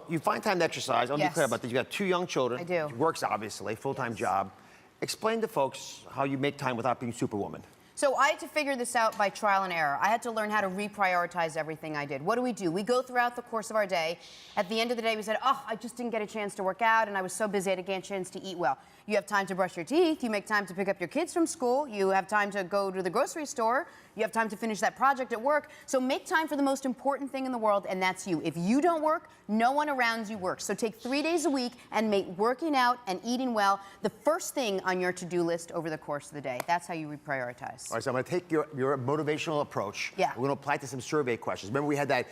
You find time to exercise. I'll be clear about this. You got 2 young children. I do. It works, obviously, full-time job. Explain to folks how you make time without being Superwoman. So I had to figure this out by trial and error. I had to learn how to reprioritize everything I did. What do? We go throughout the course of our day. At the end of the day, we said, oh, I just didn't get a chance to work out, and I was so busy I didn't get a chance to eat well. You have time to brush your teeth. You make time to pick up your kids from school. You have time to go to the grocery store. You have time to finish that project at work. So make time for the most important thing in the world, and that's you. If you don't work, no one around you works. So take 3 days a week and make working out and eating well the first thing on your to-do list over the course of the day. That's how you reprioritize. All right, so I'm going to take your motivational approach. Yeah. We're going to apply it to some survey questions. Remember we had that,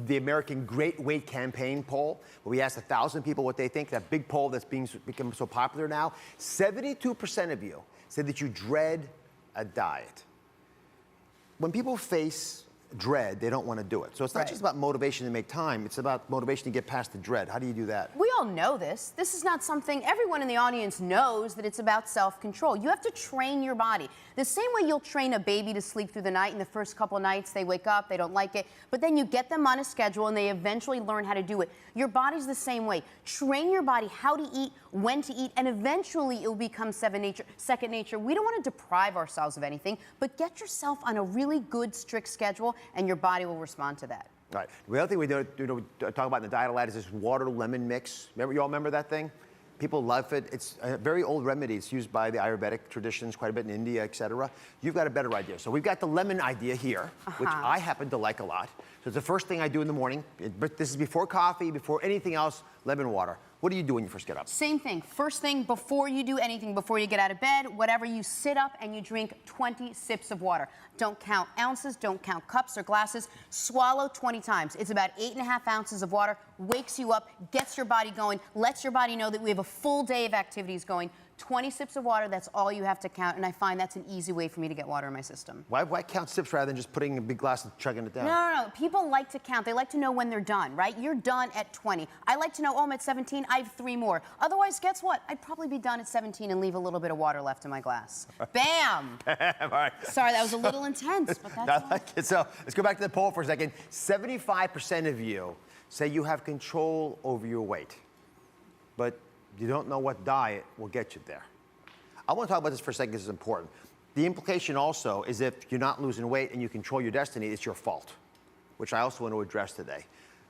the American Great Weight Campaign poll, where we asked 1,000 people what they think, that big poll that's become so popular now. 72% of you said that you dread a diet. When people face dread, they don't want to do it. So it's not just about motivation to make time, it's about motivation to get past the dread. How do you do that? We all know this. This is not something, everyone in the audience knows that it's about self-control. You have to train your body. The same way you'll train a baby to sleep through the night, and the first couple nights they wake up, they don't like it, but then you get them on a schedule and they eventually learn how to do it. Your body's the same way. Train your body how to eat, when to eat, and eventually it will become second nature. We don't want to deprive ourselves of anything, but get yourself on a really good, strict schedule, and your body will respond to that. All right. The other thing we talk about in the diet a lot is this water-lemon mix. You all remember that thing? People love it. It's a very old remedy. It's used by the Ayurvedic traditions quite a bit in India, etc. You've got a better idea. So we've got the lemon idea here, which I happen to like a lot. So it's the first thing I do in the morning. But this is before coffee, before anything else, lemon water. What do you do when you first get up? Same thing. First thing, before you do anything, before you get out of bed, whatever, you sit up and you drink 20 sips of water. Don't count ounces, don't count cups or glasses. Swallow 20 times. It's about 8.5 ounces of water, wakes you up, gets your body going, lets your body know that we have a full day of activities going. 20 sips of water, that's all you have to count, and I find that's an easy way for me to get water in my system. Why chugging sips rather than just putting a big glass and chugging it down? No. People like to count. They like to know when they're done, right? You're done at 20. I like to know, oh, I'm at 17, I have 3 more. Otherwise, guess what? I'd probably be done at 17 and leave a little bit of water left in my glass. Bam! All right. Sorry, that was a little intense, but that's I like it. So let's go back to the poll for a second. 75% of you say you have control over your weight, but you don't know what diet will get you there. I want to talk about this for a second because it's important. The implication also is if you're not losing weight and you control your destiny, it's your fault, which I also want to address today.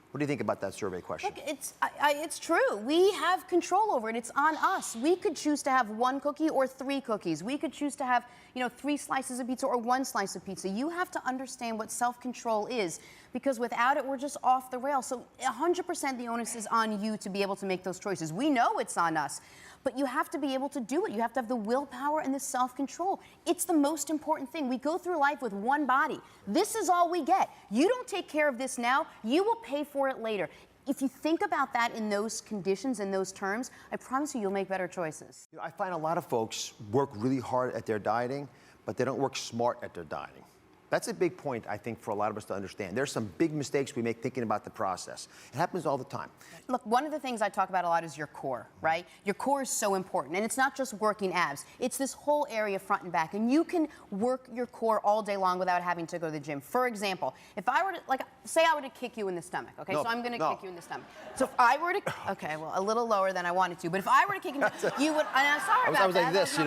What do you think about that survey question? Look, it's true. We have control over it. It's on us. We could choose to have 1 cookie or 3 cookies. We could choose to have, 3 slices of pizza or 1 slice of pizza. You have to understand what self-control is, because without it, we're just off the rails. So 100% the onus is on you to be able to make those choices. We know it's on us, but you have to be able to do it. You have to have the willpower and the self-control. It's the most important thing. We go through life with one body. This is all we get. You don't take care of this now, you will pay for it later. If you think about that in those conditions, in those terms, I promise you, you'll make better choices. I find a lot of folks work really hard at their dieting, but they don't work smart at their dieting. That's a big point, I think, for a lot of us to understand. There's some big mistakes we make thinking about the process. It happens all the time. Look, one of the things I talk about a lot is your core, right? Your core is so important, and it's not just working abs. It's this whole area front and back, and you can work your core all day long without having to go to the gym. For example, if I were to, say I were to kick you in the stomach, okay? So I'm going to kick you in the stomach. So if I were to, okay, well, a little lower than I wanted to, but if I were to kick you, you would, and I'm sorry about that. I was like this,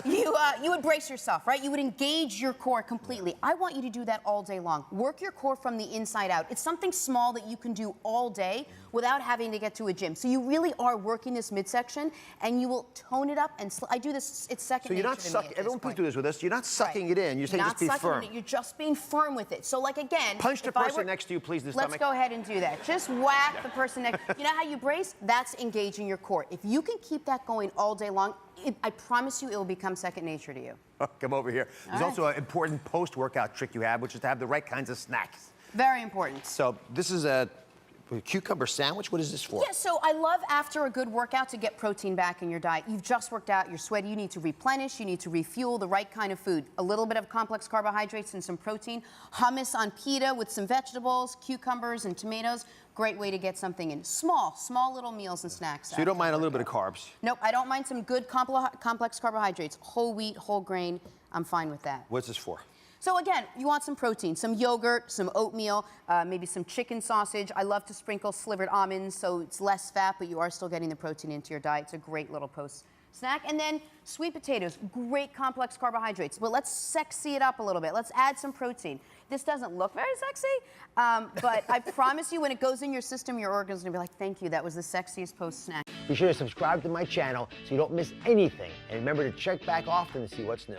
You would brace yourself, right? You would engage your core completely. I want you to do that all day long. Work your core from the inside out. It's something small that you can do all day without having to get to a gym. So you really are working this midsection, and you will tone it up. And I do this, it's second nature to me. So you're not sucking, everyone please do this with us, you're not sucking it in, you're saying just be firm. You're just being firm with it. So again, punch the person next to you, please, in the stomach. Let's go ahead and do that. Just whack the person next. You know how you brace? That's engaging your core. If you can keep that going all day long, I promise you it will become second nature to you. Come over here. There's also an important post-workout trick you have, which is to have the right kinds of snacks. Very important. So this is a cucumber sandwich. What is this for? Yeah, so I love after a good workout to get protein back in your diet. You've just worked out, you're sweaty, you need to replenish, you need to refuel the right kind of food. A little bit of complex carbohydrates and some protein. Hummus on pita with some vegetables, cucumbers and tomatoes. Great way to get something in. Small little meals and snacks. So you don't mind a little bit of carbs? Nope, I don't mind some good complex carbohydrates. Whole wheat, whole grain, I'm fine with that. What's this for? So again, you want some protein, some yogurt, some oatmeal, maybe some chicken sausage. I love to sprinkle slivered almonds so it's less fat, but you are still getting the protein into your diet. It's a great little post snack. And then sweet potatoes, great complex carbohydrates. But let's sexy it up a little bit. Let's add some protein. This doesn't look very sexy, but I promise you when it goes in your system, your organs are gonna be like, thank you, that was the sexiest post snack. Be sure to subscribe to my channel so you don't miss anything. And remember to check back often to see what's new.